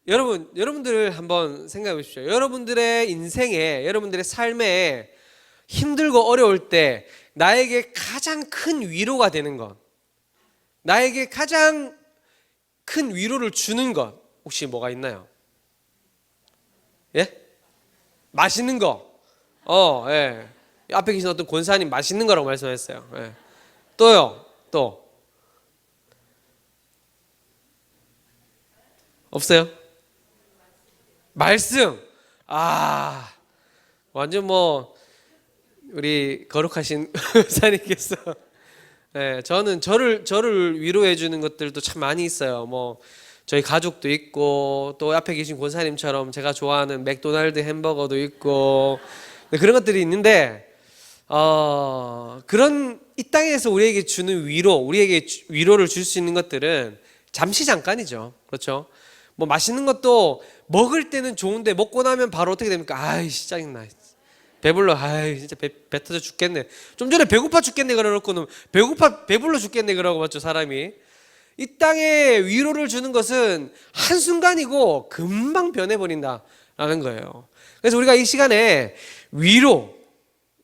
여러분들 한번 생각해 보십시오. 여러분들의 인생에, 여러분들의 삶에 힘들고 어려울 때 나에게 가장 큰 위로가 되는 것, 나에게 가장 큰 위로를 주는 것 혹시 뭐가 있나요? 예? 맛있는 거. 예. 앞에 계신 어떤 권사님 맛있는 거라고 말씀하셨어요. 예. 또요? 또 없어요? 말씀. 아, 완전 뭐 우리 거룩하신 사님께서 저는 저를 위로해 주는 것들도 참 많이 있어요. 뭐 저희 가족도 있고 또 앞에 계신 권사님처럼 제가 좋아하는 맥도날드 햄버거도 있고 그런 것들이 있는데 그런 이 땅에서 우리에게 주는 위로, 우리에게 위로를 줄 수 있는 것들은 잠시 잠깐이죠. 그렇죠? 뭐 맛있는 것도 먹을 때는 좋은데 먹고 나면 바로 어떻게 됩니까? 아이씨 짜증나. 배불러. 아이 진짜 배 터져 죽겠네. 좀 전에 배고파 죽겠네 그러놓고는 배불러 죽겠네 그러고 맞죠 사람이. 이 땅에 위로를 주는 것은 한순간이고 금방 변해버린다라는 거예요. 그래서 우리가 이 시간에 위로,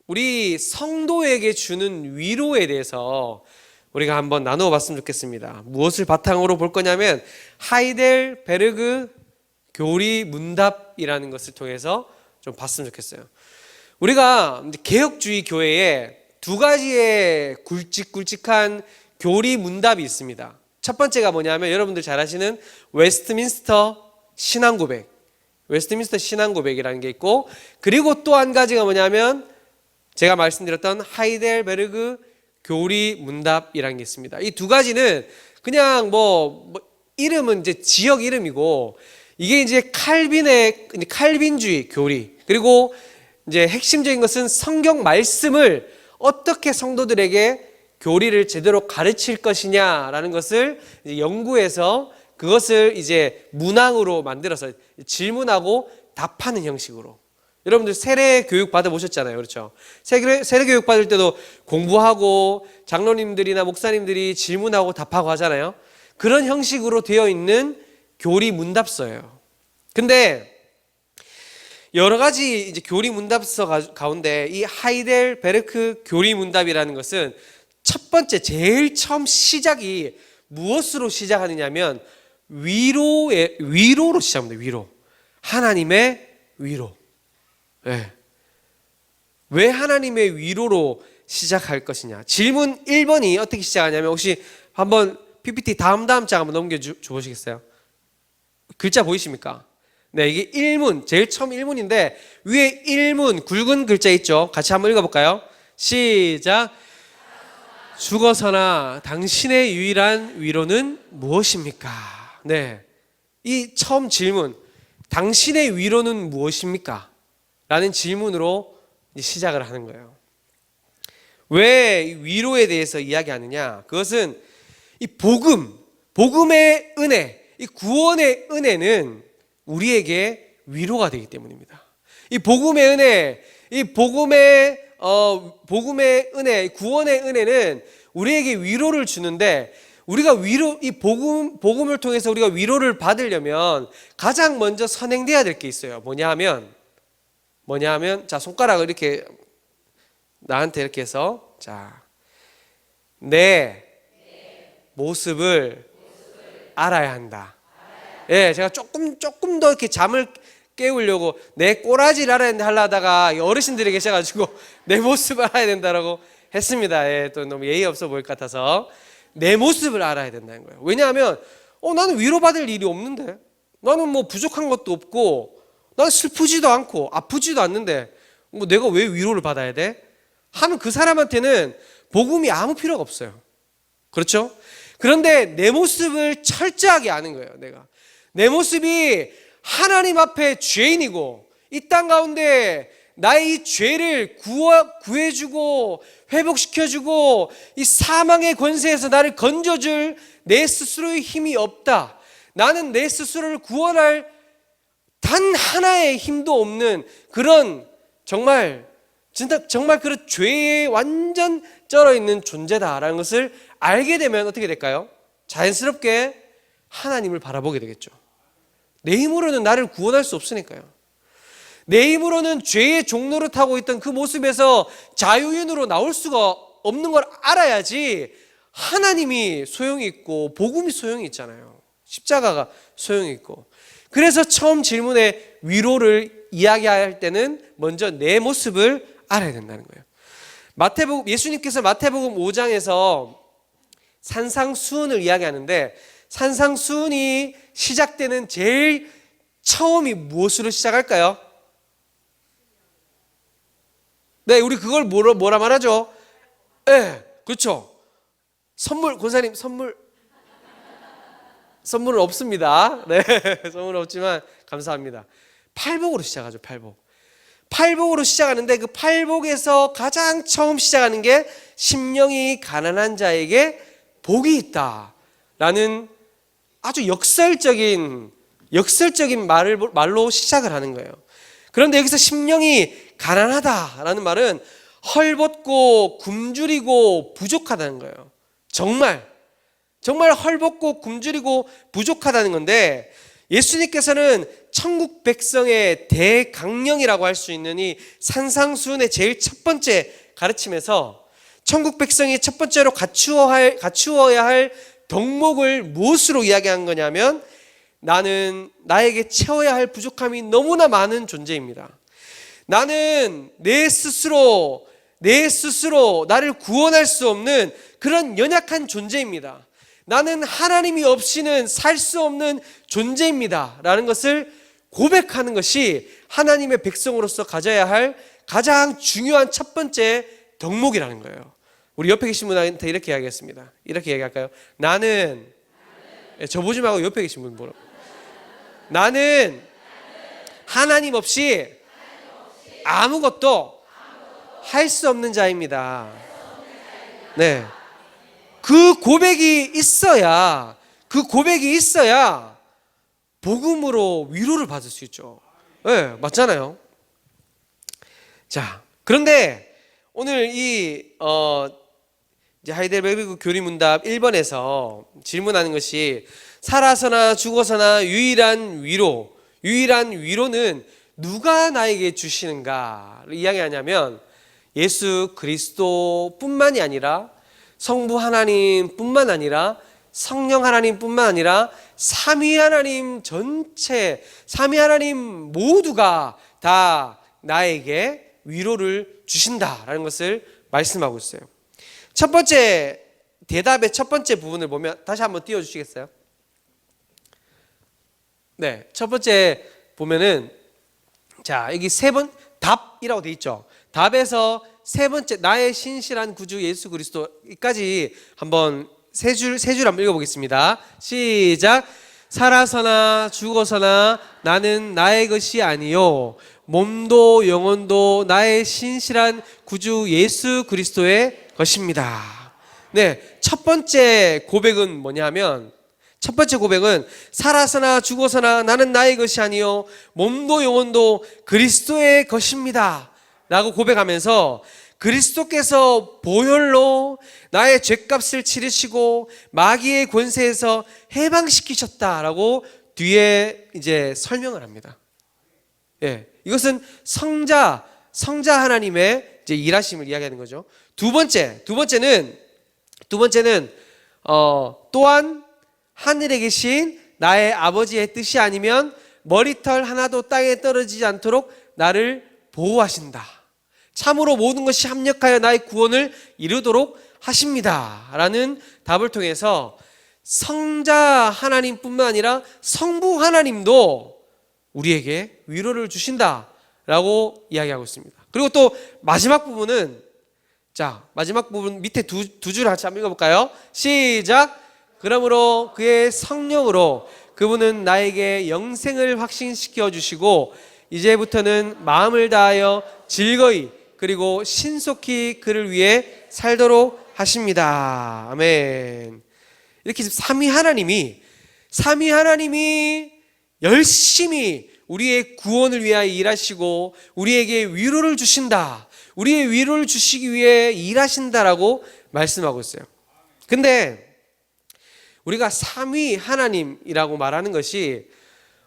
우리 성도에게 주는 위로에 대해서 우리가 한번 나누어 봤으면 좋겠습니다. 무엇을 바탕으로 볼 거냐면 하이델베르그 교리 문답이라는 것을 통해서 좀 봤으면 좋겠어요. 우리가 개혁주의 교회에 두 가지의 굵직굵직한 교리 문답이 있습니다. 첫 번째가 뭐냐면 여러분들 잘 아시는 웨스트민스터 신앙고백, 웨스트민스터 신앙고백이라는 게 있고, 그리고 또 한 가지가 뭐냐면 제가 말씀드렸던 하이델베르그 교리 문답이라는 게 있습니다. 이 두 가지는 그냥 뭐 이름은 이제 지역 이름이고, 이게 이제 칼빈주의 교리, 그리고 이제 핵심적인 것은 성경 말씀을 어떻게 성도들에게 교리를 제대로 가르칠 것이냐라는 것을 이제 연구해서 그것을 이제 문항으로 만들어서 질문하고 답하는 형식으로. 여러분들 세례 교육 받아보셨잖아요. 그렇죠? 세례 교육 받을 때도 공부하고 장로님들이나 목사님들이 질문하고 답하고 하잖아요. 그런 형식으로 되어 있는 교리 문답서예요. 근데 여러 가지 이제 교리 문답서 가운데 이 하이델베르크 교리 문답이라는 것은 첫 번째 제일 처음 시작이 무엇으로 시작하느냐면 위로로 시작합니다. 위로. 하나님의 위로. 네. 왜 하나님의 위로로 시작할 것이냐. 질문 1번이 어떻게 시작하냐면 혹시 한번 PPT 다음 장 한번 넘겨줘 보시겠어요? 글자 보이십니까? 네, 이게 1문, 제일 처음 1문인데 위에 1문 굵은 글자 있죠? 같이 한번 읽어볼까요? 시작. 죽어서나 당신의 유일한 위로는 무엇입니까? 네, 이 처음 질문, 당신의 위로는 무엇입니까? 라는 질문으로 시작을 하는 거예요. 왜 위로에 대해서 이야기하느냐? 그것은 이 복음의 은혜, 이 구원의 은혜는 우리에게 위로가 되기 때문입니다. 이 복음의 은혜, 이 복음의 은혜, 구원의 은혜는 우리에게 위로를 주는데, 우리가 이 복음을 통해서 우리가 위로를 받으려면 가장 먼저 선행돼야 될 게 있어요. 뭐냐 하면 자, 손가락을 이렇게 나한테 이렇게 해서 자, 내 모습을 알아야 한다. 예, 제가 조금 더 이렇게 잠을 깨우려고 내 꼬라지를 알아야 된다 하려다가 어르신들이 계셔가지고 내 모습을 알아야 된다라고 했습니다. 예, 또 너무 예의 없어 보일 것 같아서 내 모습을 알아야 된다는 거예요. 왜냐하면 나는 위로받을 일이 없는데, 나는 뭐 부족한 것도 없고, 나는 슬프지도 않고 아프지도 않는데 뭐 내가 왜 위로를 받아야 돼? 하면 그 사람한테는 복음이 아무 필요가 없어요. 그렇죠? 그런데 내 모습을 철저하게 아는 거예요. 내 모습이 하나님 앞에 죄인이고 이 땅 가운데 나의 이 죄를 구해주고 회복시켜주고 이 사망의 권세에서 나를 건져줄 내 스스로의 힘이 없다. 나는 내 스스로를 구원할 단 하나의 힘도 없는 그런 정말 그런 죄에 완전 쩔어 있는 존재다라는 것을 알게 되면 어떻게 될까요? 자연스럽게 하나님을 바라보게 되겠죠. 내 힘으로는 나를 구원할 수 없으니까요. 내 힘으로는 죄의 종로를 타고 있던 그 모습에서 자유인으로 나올 수가 없는 걸 알아야지 하나님이 소용이 있고 복음이 소용이 있잖아요. 십자가가 소용이 있고. 그래서 처음 질문에 위로를 이야기할 때는 먼저 내 모습을 알아야 된다는 거예요. 마태복음, 예수님께서 마태복음 5장에서 산상수훈을 이야기하는데, 산상수훈이 시작되는 제일 처음이 무엇으로 시작할까요? 네, 우리 그걸 뭐라 말하죠? 네, 그렇죠. 선물, 권사님 선물은 없습니다. 네, 선물은 없지만 감사합니다. 팔복으로 시작하죠. 팔복으로 시작하는데, 그 팔복에서 가장 처음 시작하는 게 심령이 가난한 자에게 복이 있다라는 아주 역설적인 말로 시작을 하는 거예요. 그런데 여기서 심령이 가난하다라는 말은 헐벗고 굶주리고 부족하다는 거예요. 정말 헐벗고 굶주리고 부족하다는 건데, 예수님께서는 천국 백성의 대강령이라고 할 수 있는 이 산상수훈의 제일 첫 번째 가르침에서 천국 백성이 첫 번째로 갖추어야 할 덕목을 무엇으로 이야기한 거냐면, 나는 나에게 채워야 할 부족함이 너무나 많은 존재입니다. 나는 내 스스로 나를 구원할 수 없는 그런 연약한 존재입니다. 나는 하나님이 없이는 살 수 없는 존재입니다 라는 것을 고백하는 것이 하나님의 백성으로서 가져야 할 가장 중요한 첫 번째 덕목이라는 거예요. 우리 옆에 계신 분한테 이렇게 이야기했습니다. 이렇게 얘기할까요? 나는, 저 보지 말고 옆에 계신 분 보라고. 나는 하나님 없이 아무것도 할 수 없는 자입니다. 네. 그 고백이 있어야 복음으로 위로를 받을 수 있죠. 네, 맞잖아요. 자, 그런데 오늘 이 이제 하이델베르그 교리문답 1번에서 질문하는 것이, 살아서나 죽어서나 유일한 위로는 누가 나에게 주시는가를 이야기하냐면, 예수 그리스도뿐만이 아니라 성부 하나님뿐만 아니라 성령 하나님뿐만 아니라 삼위 하나님 전체, 삼위 하나님 모두가 다 나에게 위로를 주신다라는 것을 말씀하고 있어요. 첫 번째 대답의 첫 번째 부분을 보면, 다시 한번 띄워주시겠어요? 네, 첫 번째 보면은, 자, 여기 답이라고 돼 있죠. 답에서 세 번째, 나의 신실한 구주 예수 그리스도까지 한번 세 줄 한번 읽어보겠습니다. 시작. 살아서나 죽어서나 나는 나의 것이 아니요 몸도 영혼도 나의 신실한 구주 예수 그리스도의 것입니다. 네, 첫 번째 고백은 뭐냐면, 첫 번째 고백은 살아서나 죽어서나 나는 나의 것이 아니요 몸도 영혼도 그리스도의 것입니다 라고 고백하면서, 그리스도께서 보혈로 나의 죄값을 치르시고 마귀의 권세에서 해방시키셨다라고 뒤에 이제 설명을 합니다. 예, 이것은 성자 하나님의 이제 일하심을 이야기하는 거죠. 두 번째는 또한 하늘에 계신 나의 아버지의 뜻이 아니면 머리털 하나도 땅에 떨어지지 않도록 나를 보호하신다. 참으로 모든 것이 합력하여 나의 구원을 이루도록 하십니다 라는 답을 통해서, 성자 하나님뿐만 아니라 성부 하나님도 우리에게 위로를 주신다라고 이야기하고 있습니다. 그리고 또 마지막 부분은, 자, 마지막 부분 밑에 두 줄 같이 한번 읽어볼까요? 시작. 그러므로 그의 성령으로 그분은 나에게 영생을 확신시켜 주시고 이제부터는 마음을 다하여 즐거이 그리고 신속히 그를 위해 살도록 하십니다. 아멘. 이렇게 삼위 하나님이 열심히 우리의 구원을 위하여 일하시고 우리에게 위로를 주신다, 우리의 위로를 주시기 위해 일하신다라고 말씀하고 있어요. 근데 우리가 삼위 하나님이라고 말하는 것이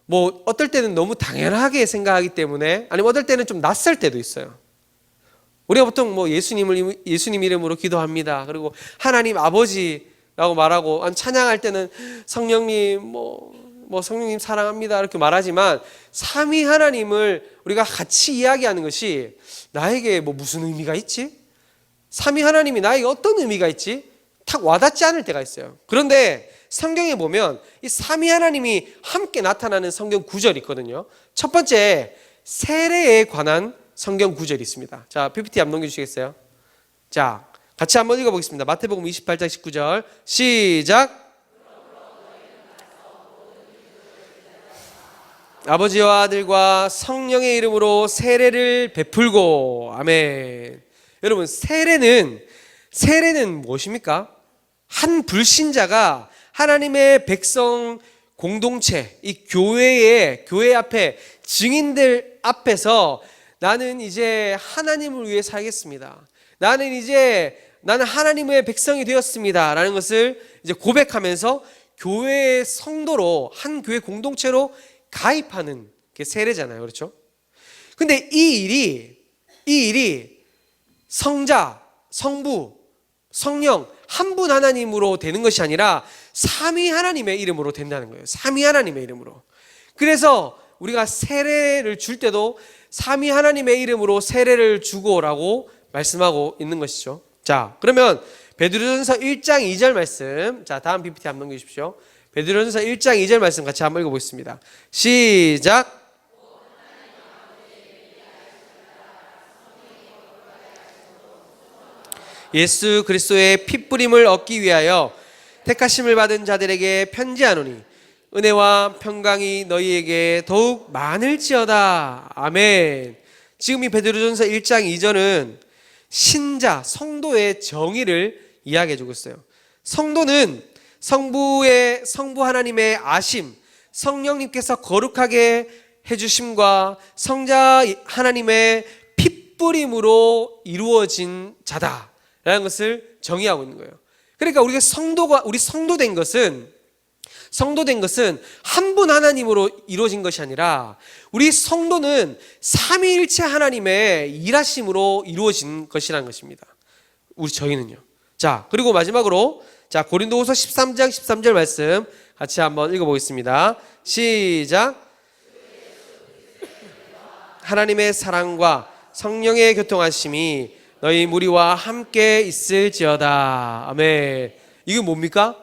뭐 어떨 때는 너무 당연하게 생각하기 때문에, 아니면 어떨 때는 좀 낯설 때도 있어요. 우리가 보통 뭐 예수님 이름으로 기도합니다. 그리고 하나님 아버지라고 말하고, 찬양할 때는 성령님 성령님 사랑합니다 이렇게 말하지만, 삼위 하나님을 우리가 같이 이야기하는 것이 나에게 뭐 무슨 의미가 있지? 삼위 하나님이 나에게 어떤 의미가 있지? 탁 와닿지 않을 때가 있어요. 그런데 성경에 보면 이 삼위 하나님이 함께 나타나는 성경 구절이 있거든요. 첫 번째, 세례에 관한 성경 구절이 있습니다. 자, PPT 한번 넘겨주시겠어요? 자, 같이 한번 읽어보겠습니다. 마태복음 28장 19절 시작. 아버지와 아들과 성령의 이름으로 세례를 베풀고. 아멘. 여러분, 세례는 무엇입니까? 한 불신자가 하나님의 백성 공동체, 이 교회 앞에 증인들 앞에서 나는 이제 하나님을 위해 살겠습니다. 나는 하나님의 백성이 되었습니다. 라는 것을 이제 고백하면서 교회의 성도로, 한 교회 공동체로 가입하는 게 세례잖아요. 그렇죠? 근데 이 일이 성자, 성부, 성령 한 분 하나님으로 되는 것이 아니라 삼위 하나님의 이름으로 된다는 거예요. 삼위 하나님의 이름으로. 그래서 우리가 세례를 줄 때도 삼위 하나님의 이름으로 세례를 주고라고 말씀하고 있는 것이죠. 자, 그러면 베드로전서 1장 2절 말씀, 자, 다음 PPT 한번 넘겨주십시오. 베드로전서 1장 2절 말씀 같이 한번 읽어보겠습니다. 시작. 예수 그리스도의 핏부림을 얻기 위하여 택하심을 받은 자들에게 편지하노니 은혜와 평강이 너희에게 더욱 많을지어다. 아멘. 지금 이 베드로전서 1장 2절은 신자, 성도의 정의를 이야기해 주고 있어요. 성도는 성부 하나님의 아심, 성령님께서 거룩하게 해주심과 성자 하나님의 핏부림으로 이루어진 자다라는 것을 정의하고 있는 거예요. 그러니까 우리 성도된 것은 한 분 하나님으로 이루어진 것이 아니라, 우리 성도는 삼위일체 하나님의 일하심으로 이루어진 것이라는 것입니다. 저희는요. 자, 그리고 마지막으로, 자, 고린도후서 13장 13절 말씀 같이 한번 읽어보겠습니다. 시작. 하나님의 사랑과 성령의 교통하심이 너희 무리와 함께 있을지어다. 아멘. 이게 뭡니까?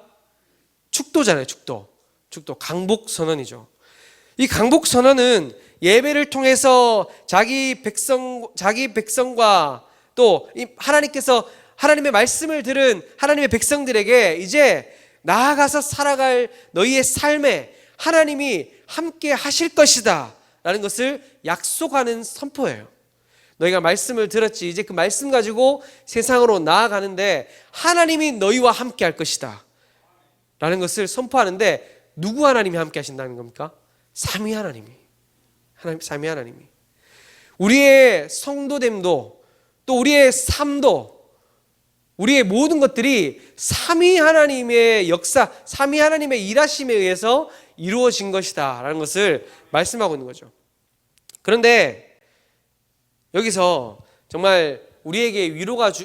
축도잖아요. 축도. 강복 선언이죠. 이 강복 선언은 예배를 통해서 자기 백성과 또 하나님께서 하나님의 말씀을 들은 하나님의 백성들에게 이제 나아가서 살아갈 너희의 삶에 하나님이 함께 하실 것이다 라는 것을 약속하는 선포예요. 너희가 말씀을 들었지, 이제 그 말씀 가지고 세상으로 나아가는데 하나님이 너희와 함께 할 것이다 라는 것을 선포하는데, 누구 하나님이 함께 하신다는 겁니까? 삼위 하나님이. 삼위 하나님이. 우리의 성도됨도, 또 우리의 삶도, 우리의 모든 것들이 삼위 하나님의 역사, 삼위 하나님의 일하심에 의해서 이루어진 것이다 라는 것을 말씀하고 있는 거죠. 그런데 여기서 정말 우리에게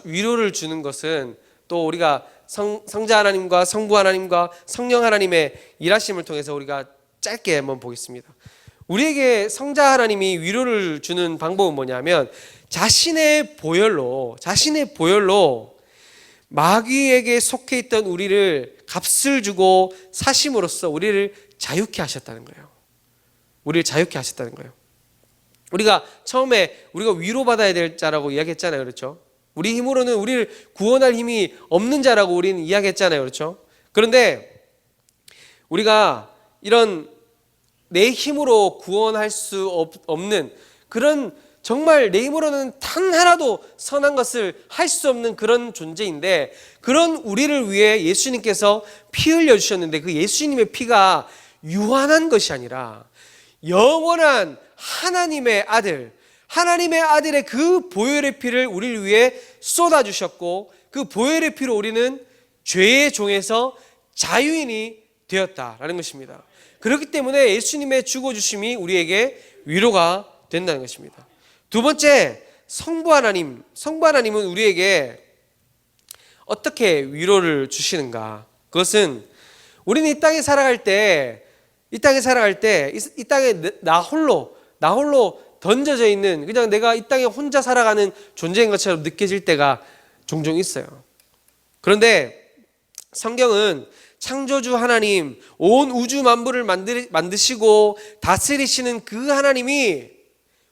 위로를 주는 것은, 또 우리가 성자 하나님과 성부 하나님과 성령 하나님의 일하심을 통해서 우리가 짧게 한번 보겠습니다. 우리에게 성자 하나님이 위로를 주는 방법은 뭐냐면, 자신의 보혈로 마귀에게 속해 있던 우리를 값을 주고 사심으로써 우리를 자유케 하셨다는 거예요. 우리가 처음에 우리가 위로받아야 될 자라고 이야기했잖아요. 그렇죠? 우리 힘으로는 우리를 구원할 힘이 없는 자라고 우리는 이야기했잖아요. 그렇죠? 그런데 우리가 이런 내 힘으로 구원할 수 없는, 그런 정말 내 힘으로는 단 하나도 선한 것을 할 수 없는 그런 존재인데, 그런 우리를 위해 예수님께서 피 흘려 주셨는데, 그 예수님의 피가 유한한 것이 아니라 영원한 하나님의 아들의 그 보혈의 피를 우리를 위해 쏟아주셨고, 그 보혈의 피로 우리는 죄의 종에서 자유인이 되었다라는 것입니다. 그렇기 때문에 예수님의 죽어주심이 우리에게 위로가 된다는 것입니다. 두 번째, 성부 하나님. 성부 하나님은 우리에게 어떻게 위로를 주시는가? 그것은 우리는 이 땅에 살아갈 때 이 땅에 나 홀로 던져져 있는, 그냥 내가 이 땅에 혼자 살아가는 존재인 것처럼 느껴질 때가 종종 있어요. 그런데 성경은 창조주 하나님, 온 우주 만물을 만드시고 다스리시는 그 하나님이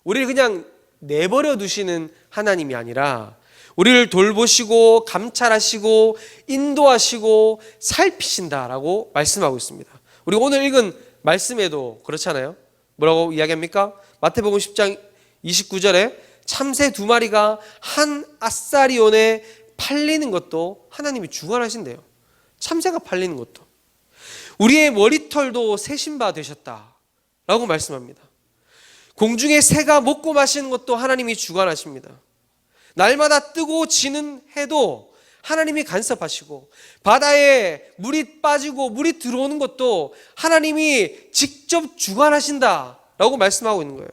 우리를 그냥 내버려 두시는 하나님이 아니라 우리를 돌보시고 감찰하시고 인도하시고 살피신다라고 말씀하고 있습니다. 우리 오늘 읽은 말씀에도 그렇잖아요. 뭐라고 이야기합니까? 마태복음 10장 29절에 참새 2마리가 한 아사리온에 팔리는 것도 하나님이 주관하신대요. 참새가 팔리는 것도. 우리의 머리털도 세신 바 되셨다라고 말씀합니다. 공중의 새가 먹고 마시는 것도 하나님이 주관하십니다. 날마다 뜨고 지는 해도 하나님이 간섭하시고, 바다에 물이 빠지고 물이 들어오는 것도 하나님이 직접 주관하신다라고 말씀하고 있는 거예요.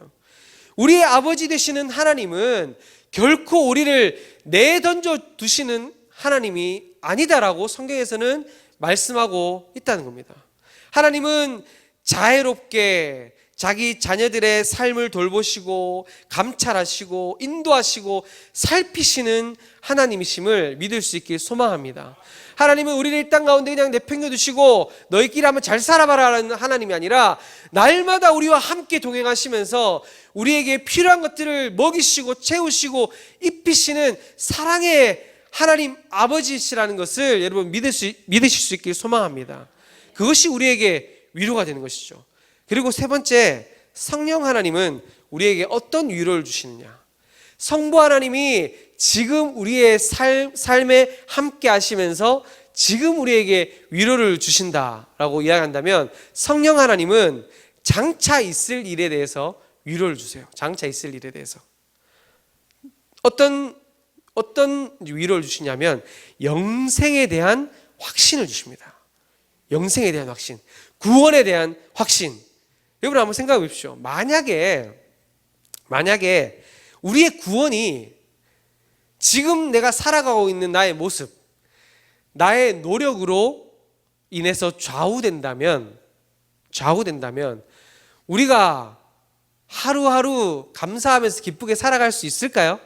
우리의 아버지 되시는 하나님은 결코 우리를 내던져 두시는 하나님이 아니다라고 성경에서는 말씀하고 있다는 겁니다. 하나님은 자애롭게 자기 자녀들의 삶을 돌보시고 감찰하시고 인도하시고 살피시는 하나님이심을 믿을 수 있길 소망합니다. 하나님은 우리를 이 땅 가운데 그냥 내팽겨 두시고 너희끼리 한번 잘 살아봐라는 하나님이 아니라 날마다 우리와 함께 동행하시면서 우리에게 필요한 것들을 먹이시고 채우시고 입히시는 사랑의 하나님 아버지시라는 것을 여러분 믿으실 수 있길 소망합니다. 그것이 우리에게 위로가 되는 것이죠. 그리고 세 번째, 성령 하나님은 우리에게 어떤 위로를 주시느냐? 성부 하나님이 지금 우리의 삶에 함께 하시면서 지금 우리에게 위로를 주신다라고 이야기한다면, 성령 하나님은 장차 있을 일에 대해서 위로를 주세요. 장차 있을 일에 대해서. 어떤 위로를 주시냐면 영생에 대한 확신을 주십니다. 영생에 대한 확신, 구원에 대한 확신. 여러분 한번 생각해 보십시오. 만약에 우리의 구원이 지금 내가 살아가고 있는 나의 모습, 나의 노력으로 인해서 좌우된다면 우리가 하루하루 감사하면서 기쁘게 살아갈 수 있을까요?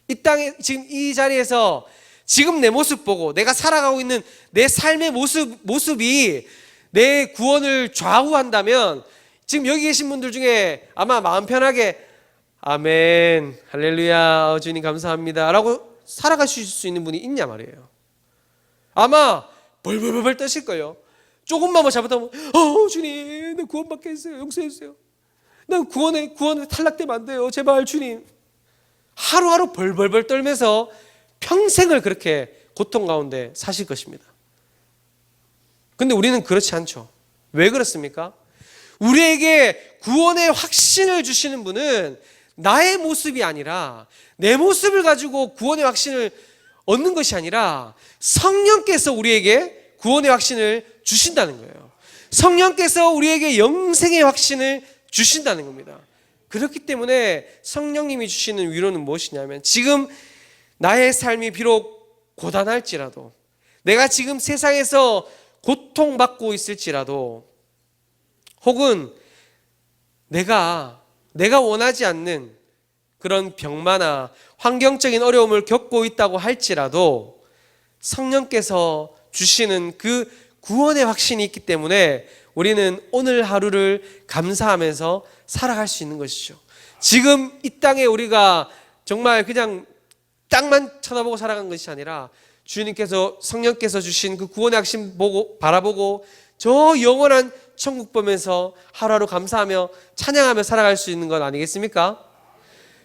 이 땅에 지금 이 자리에서 지금 내 모습 보고 내가 살아가고 있는 내 삶의 모습이 내 구원을 좌우한다면 지금 여기 계신 분들 중에 아마 마음 편하게 아멘, 할렐루야, 주님 감사합니다 라고 살아가실 수 있는 분이 있냐 말이에요. 아마 벌벌벌 떠실 거예요. 조금만 뭐 잘못하면 주님 나 구원받게 해주세요, 용서해 주세요, 나 구원에 탈락되면 안 돼요, 제발 주님. 하루하루 벌벌벌 떨면서 평생을 그렇게 고통 가운데 사실 것입니다. 근데 우리는 그렇지 않죠. 왜 그렇습니까? 우리에게 구원의 확신을 주시는 분은 나의 모습이 아니라, 내 모습을 가지고 구원의 확신을 얻는 것이 아니라 성령께서 우리에게 구원의 확신을 주신다는 거예요. 성령께서 우리에게 영생의 확신을 주신다는 겁니다. 그렇기 때문에 성령님이 주시는 위로는 무엇이냐면, 지금 나의 삶이 비록 고단할지라도, 내가 지금 세상에서 고통받고 있을지라도, 혹은 내가 원하지 않는 그런 병마나 환경적인 어려움을 겪고 있다고 할지라도 성령께서 주시는 그 구원의 확신이 있기 때문에 우리는 오늘 하루를 감사하면서 살아갈 수 있는 것이죠. 지금 이 땅에 우리가 정말 그냥 땅만 쳐다보고 살아간 것이 아니라 주님께서, 성령께서 주신 그 구원의 확신 바라보고 저 영원한 천국 보면서 하루하루 감사하며 찬양하며 살아갈 수 있는 것 아니겠습니까?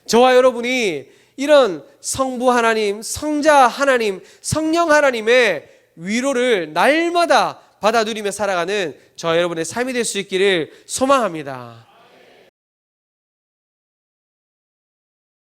저와 여러분이 이런 성부 하나님, 성자 하나님, 성령 하나님의 위로를 날마다 받아 누리며 살아가는 저와 여러분의 삶이 될 수 있기를 소망합니다.